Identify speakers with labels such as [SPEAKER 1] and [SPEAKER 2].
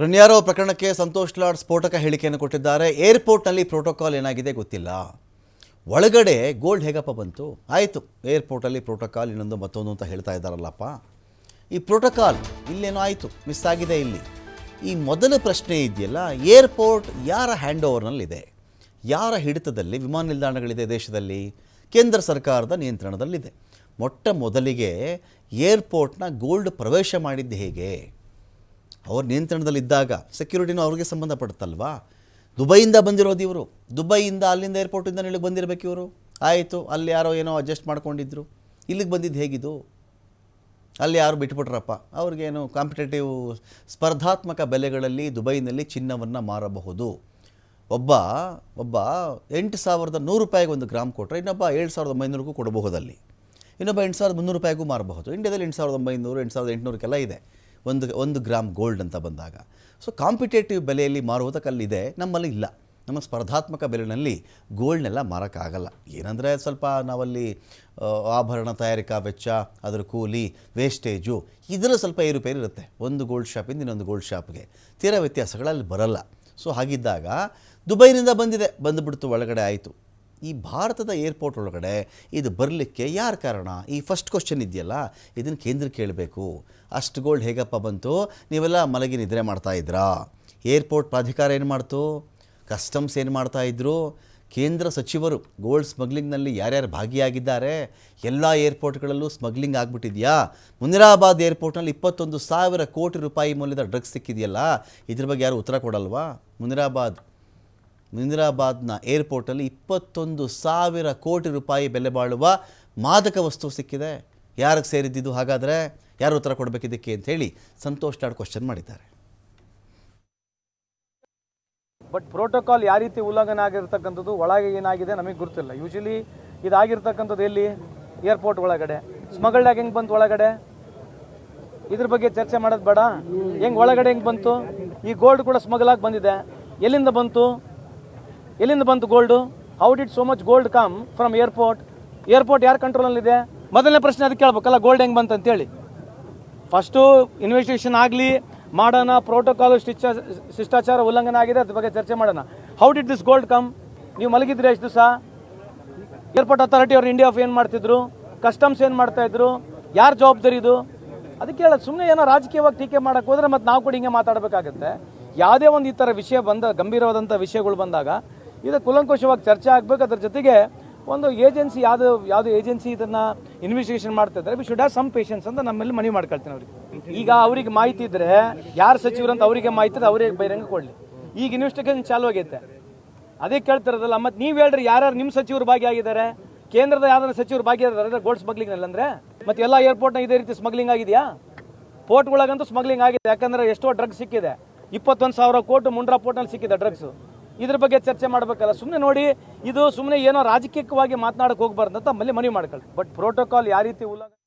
[SPEAKER 1] ರಣ್ಯಾರೋ ಪ್ರಕರಣಕ್ಕೆ ಸಂತೋಷ್ ಲಾಡ್ ಸ್ಫೋಟಕ ಹೇಳಿಕೆಯನ್ನು ಕೊಟ್ಟಿದ್ದಾರೆ. ಏರ್ಪೋರ್ಟ್ನಲ್ಲಿ ಪ್ರೋಟೋಕಾಲ್ ಏನಾಗಿದೆ ಗೊತ್ತಿಲ್ಲ. ಒಳಗಡೆ ಗೋಲ್ಡ್ ಹೇಗಪ್ಪ ಬಂತು? ಆಯಿತು, ಏರ್ಪೋರ್ಟಲ್ಲಿ ಪ್ರೋಟೋಕಾಲ್ ಇನ್ನೊಂದು ಮತ್ತೊಂದು ಅಂತ ಹೇಳ್ತಾ ಇದ್ದಾರಲ್ಲಪ್ಪ. ಈ ಪ್ರೋಟೋಕಾಲ್ ಇಲ್ಲೇನೋ ಆಯಿತು, ಮಿಸ್ ಆಗಿದೆ. ಇಲ್ಲಿ ಈ ಮೊದಲ ಪ್ರಶ್ನೆ ಇದೆಯಲ್ಲ, ಏರ್ಪೋರ್ಟ್ ಯಾರ ಹ್ಯಾಂಡ್ ಓವರ್ನಲ್ಲಿದೆ, ಯಾರ ಹಿಡಿತದಲ್ಲಿ ವಿಮಾನ ನಿಲ್ದಾಣಗಳಿದೆ ದೇಶದಲ್ಲಿ? ಕೇಂದ್ರ ಸರ್ಕಾರದ ನಿಯಂತ್ರಣದಲ್ಲಿದೆ. ಮೊಟ್ಟ ಮೊದಲಿಗೆ ಏರ್ಪೋರ್ಟ್ನ ಗೋಲ್ಡ್ ಪ್ರವೇಶ ಮಾಡಿದ್ದು ಹೇಗೆ? ಅವ್ರ ನಿಯಂತ್ರಣದಲ್ಲಿದ್ದಾಗ ಸೆಕ್ಯೂರಿಟಿನೂ ಅವ್ರಿಗೆ ಸಂಬಂಧಪಡುತ್ತಲ್ವಾ? ದುಬೈಯಿಂದ ಬಂದಿರೋದು ಇವರು, ದುಬೈಯಿಂದ ಅಲ್ಲಿಂದ ಏರ್ಪೋರ್ಟಿಂದ ಇಲ್ಲಿಗೆ ಬಂದಿರಬೇಕು ಇವರು. ಆಯಿತು, ಅಲ್ಲಿ ಯಾರೋ ಏನೋ ಅಡ್ಜಸ್ಟ್ ಮಾಡ್ಕೊಂಡಿದ್ರು. ಇಲ್ಲಿಗೆ ಬಂದಿದ್ದು ಹೇಗಿದು? ಅಲ್ಲಿ ಯಾರು ಬಿಟ್ಬಿಟ್ರಪ್ಪ, ಅವ್ರಿಗೇನು ಕಾಂಪಿಟೇಟಿವ್ ಸ್ಪರ್ಧಾತ್ಮಕ ಬೆಲೆಗಳಲ್ಲಿ ದುಬೈನಲ್ಲಿ ಚಿನ್ನವನ್ನು ಮಾರಬಹುದು. ಒಬ್ಬ 8,100 ರೂಪಾಯಿಗೆ ಒಂದು ಗ್ರಾಮ್ ಕೊಟ್ಟರೆ ಇನ್ನೊಬ್ಬ 7,900ಗೂ ಕೊಡಬಹುದಲ್ಲಿ, ಇನ್ನೊಬ್ಬ 8,300 ರೂಪಾಯಿಗೂ ಮಾರಬಹುದು. ಇಂಡಿಯಾದಲ್ಲಿ 8,900 8,800ಕ್ಕೆಲ್ಲ ಇದೆ ಒಂದು ಗ್ರಾಮ್ ಗೋಲ್ಡ್ ಅಂತ ಬಂದಾಗ. ಸೊ ಕಾಂಪಿಟೇಟಿವ್ ಬೆಲೆಯಲ್ಲಿ ಮಾರುವುದಕ್ಕಲ್ಲಿದೆ, ನಮ್ಮಲ್ಲಿ ಇಲ್ಲ. ನಮ್ಮ ಸ್ಪರ್ಧಾತ್ಮಕ ಬೆಲೆಯಲ್ಲಿ ಗೋಲ್ಡ್ನೆಲ್ಲ ಮಾರೋಕ್ಕಾಗಲ್ಲ. ಏನಂದರೆ ಸ್ವಲ್ಪ ನಾವಲ್ಲಿ ಆಭರಣ ತಯಾರಿಕಾ ವೆಚ್ಚ, ಅದರ ಕೂಲಿ, ವೇಸ್ಟೇಜು, ಇದರ ಸ್ವಲ್ಪ ಏರುಪೇರು ಇರುತ್ತೆ. ಒಂದು ಗೋಲ್ಡ್ ಶಾಪಿಂದ ಇನ್ನೊಂದು ಗೋಲ್ಡ್ ಶಾಪ್ಗೆ ತೀರಾ ವ್ಯತ್ಯಾಸಗಳಲ್ಲಿ ಬರಲ್ಲ. ಸೊ ಹಾಗಿದ್ದಾಗ ದುಬೈನಿಂದ ಬಂದುಬಿಡ್ತು, ಒಳಗಡೆ ಆಯಿತು. ಈ ಭಾರತದ ಏರ್ಪೋರ್ಟ್ ಒಳಗಡೆ ಇದು ಬರಲಿಕ್ಕೆ ಯಾರು ಕಾರಣ? ಈ ಫಸ್ಟ್ ಕ್ವಶನ್ ಇದೆಯಲ್ಲ, ಇದನ್ನು ಕೇಂದ್ರ ಕೇಳಬೇಕು. ಅಷ್ಟು ಗೋಲ್ಡ್ ಹೇಗಪ್ಪ ಬಂತು? ನೀವೆಲ್ಲ ಮಲಗಿ ನಿದ್ರೆ ಮಾಡ್ತಾಯಿದ್ರಾ? ಏರ್ಪೋರ್ಟ್ ಪ್ರಾಧಿಕಾರ ಏನು ಮಾಡ್ತು? ಕಸ್ಟಮ್ಸ್ ಏನು ಮಾಡ್ತಾಯಿದ್ರು? ಕೇಂದ್ರ ಸಚಿವರು ಗೋಲ್ಡ್ ಸ್ಮಗ್ಲಿಂಗ್ನಲ್ಲಿ ಯಾರ್ಯಾರು ಭಾಗಿಯಾಗಿದ್ದಾರೆ? ಎಲ್ಲ ಏರ್ಪೋರ್ಟ್ಗಳಲ್ಲೂ ಸ್ಮಗ್ಲಿಂಗ್ ಆಗಿಬಿಟ್ಟಿದೆಯಾ? ಮುನಿರಾಬಾದ್ ಏರ್ಪೋರ್ಟ್ನಲ್ಲಿ 21,000 ಕೋಟಿ ರೂಪಾಯಿ ಮೌಲ್ಯದ ಡ್ರಗ್ಸ್ ಸಿಕ್ಕಿದೆಯಲ್ಲ, ಇದ್ರ ಬಗ್ಗೆ ಯಾರು ಉತ್ತರ ಕೊಡಲ್ವಾ? ಮುನಿರಾಬಾದ್ನ ಏರ್ಪೋರ್ಟಲ್ಲಿ 21,000 ಕೋಟಿ ರೂಪಾಯಿ ಬೆಲೆ ಬಾಳುವ ಮಾದಕ ವಸ್ತು ಸಿಕ್ಕಿದೆ. ಯಾರಿಗೆ ಸೇರಿದ್ದಿದ್ದು ಹಾಗಾದರೆ? ಯಾರು ಉತ್ತರ ಕೊಡಬೇಕಿದ್ದಕ್ಕೆ ಅಂತ ಹೇಳಿ ಸಂತೋಷ್ ಲಾಡ್ ಕ್ವಶನ್ ಮಾಡಿದ್ದಾರೆ.
[SPEAKER 2] ಬಟ್ ಪ್ರೋಟೋಕಾಲ್ ಯಾವ ರೀತಿ ಉಲ್ಲಂಘನೆ ಆಗಿರ್ತಕ್ಕಂಥದ್ದು, ಒಳಗೆ ಏನಾಗಿದೆ ನಮಗೆ ಗೊತ್ತಿಲ್ಲ. ಯೂಶಲಿ ಇದಾಗಿರ್ತಕ್ಕಂಥದ್ದು ಎಲ್ಲಿ? ಏರ್ಪೋರ್ಟ್ ಒಳಗಡೆ. ಸ್ಮಗಲ್ಡ್ ಆಗಿ ಹೆಂಗೆ ಬಂತು ಒಳಗಡೆ? ಇದ್ರ ಬಗ್ಗೆ ಚರ್ಚೆ ಮಾಡೋದು ಬೇಡ. ಹೆಂಗೆ ಒಳಗಡೆ ಹೆಂಗೆ ಬಂತು? ಈ ಗೋಲ್ಡ್ ಕೂಡ ಸ್ಮಗಲ್ ಆಗಿ ಬಂದಿದೆ. ಎಲ್ಲಿಂದ ಬಂತು gold? How did so much gold come from airport? Airport ಯಾರ ಕಂಟ್ರೋಲಲ್ಲಿದೆ? ಮೊದಲನೇ ಪ್ರಶ್ನೆ ಅದಕ್ಕೆ ಕೇಳ್ಬೇಕಲ್ಲ, ಗೋಲ್ಡ್ ಹೆಂಗೆ ಬಂತು ಅಂತೇಳಿ. ಫಸ್ಟು ಇನ್ವೆಸ್ಟಿಗೇಷನ್ ಆಗಲಿ ಮಾಡೋಣ, ಪ್ರೋಟೋಕಾಲ್ ಶಿಷ್ಟಾಚಾರ ಉಲ್ಲಂಘನೆ ಆಗಿದೆ, ಅದ್ರ ಬಗ್ಗೆ ಚರ್ಚೆ ಮಾಡೋಣ. How did this gold come? ನೀವು ಮಲಗಿದ್ರೆ ಎಷ್ಟು ದಿವಸ? ಏರ್ಪೋರ್ಟ್ ಅಥಾರಿಟಿ ಅವ್ರು ಇಂಡಿಯಾ ಆಫ್ ಏನು ಮಾಡ್ತಿದ್ರು? ಕಸ್ಟಮ್ಸ್ ಏನು ಮಾಡ್ತಾಯಿದ್ರು? ಯಾರು ಜವಾಬ್ದಾರಿ ಇದು? ಅದಕ್ಕೆ ಹೇಳೋದು, ಸುಮ್ಮನೆ ಏನೋ ರಾಜಕೀಯವಾಗಿ ಟೀಕೆ ಮಾಡೋಕ್ಕೆ ಹೋದರೆ ಮತ್ತೆ ನಾವು ಕೂಡ ಹಿಂಗೆ ಮಾತಾಡಬೇಕಾಗುತ್ತೆ. ಯಾವುದೇ ಒಂದು ಈ ಥರ ವಿಷಯ ಗಂಭೀರವಾದಂಥ ವಿಷಯಗಳು ಬಂದಾಗ ಇದು ಕೂಲಂಕುಷವಾಗಿ ಚರ್ಚೆ ಆಗಬೇಕು. ಅದರ ಜೊತೆಗೆ ಒಂದು ಏಜೆನ್ಸಿ ಯಾವುದು ಏಜೆನ್ಸಿ ಇದನ್ನು ಇನ್ವೆಸ್ಟಿಗೇಷನ್ ಮಾಡ್ತಿದ್ದಾರೆ, we should have some patience ಅಂತ ನಮ್ಮಲ್ಲಿ ಮನವಿ ಮಾಡ್ಕೊಳ್ತೀನಿ ಅವ್ರಿಗೆ. ಈಗ ಅವರಿಗೆ ಮಾಹಿತಿ ಇದ್ದರೆ, ಯಾರು ಸಚಿವರು ಅಂತ ಅವರಿಗೆ ಮಾಹಿತಿ ಇದ್ರೆ ಅವರಿಗೆ ಬಹಿರಂಗ ಕೊಡಲಿ. ಈಗ ಇನ್ವೆಸ್ಟಿಗೇಷನ್ ಚಾಲು ಆಗೈತೆ, ಅದೇ ಕೇಳ್ತಿರೋದಲ್ಲ. ಮತ್ತು ನೀವು ಹೇಳ್ರಿ, ಯಾರ್ಯಾರು ನಿಮ್ಮ ಸಚಿವರು ಭಾಗಿಯಾಗಿದ್ದಾರೆ? ಕೇಂದ್ರದ ಯಾವ್ದಾದ್ರು ಸಚಿವರು ಭಾಗಿಯಾಗಿದ್ದಾರೆ ಗೋಲ್ಡ್ ಸ್ಮಗ್ಲಿಂಗ್ನಲ್ಲಿ? ಅಂದರೆ ಮತ್ತೆ ಎಲ್ಲ ಏರ್ಪೋರ್ಟ್ನ ಇದೇ ರೀತಿ ಸ್ಮಗ್ಲಿಂಗ್ ಆಗಿದೆಯಾ? ಪೋರ್ಟ್ಗಳಾಗಂತೂ ಸ್ಮಗ್ಲಿಂಗ್ ಆಗಿದೆ. ಯಾಕಂದರೆ ಎಷ್ಟೋ ಡ್ರಗ್ಸ್ ಸಿಕ್ಕಿದೆ. 21,000 ಕೋಟಿ ಮುಂಡ್ರಾ ಪೋರ್ಟ್ನಲ್ಲಿ ಸಿಕ್ಕಿದೆ ಡ್ರಗ್ಸು. ಇದ್ರ ಬಗ್ಗೆ ಚರ್ಚೆ ಮಾಡಬೇಕಲ್ಲ. ಸುಮ್ಮನೆ ನೋಡಿ, ಇದು ಸುಮ್ಮನೆ ಏನೋ ರಾಜಕೀಯವಾಗಿ ಮಾತನಾಡಕ್ಕೆ ಹೋಗ್ಬಾರ್ದು ಅಂತ ಮಲ್ಲಿ ಮನವಿ ಮಾಡ್ಕೊಳ್ಳಿ. ಬಟ್ ಪ್ರೋಟೋಕಾಲ್ ಯಾವ ರೀತಿ ಉಲ್ಲಂಘನೆ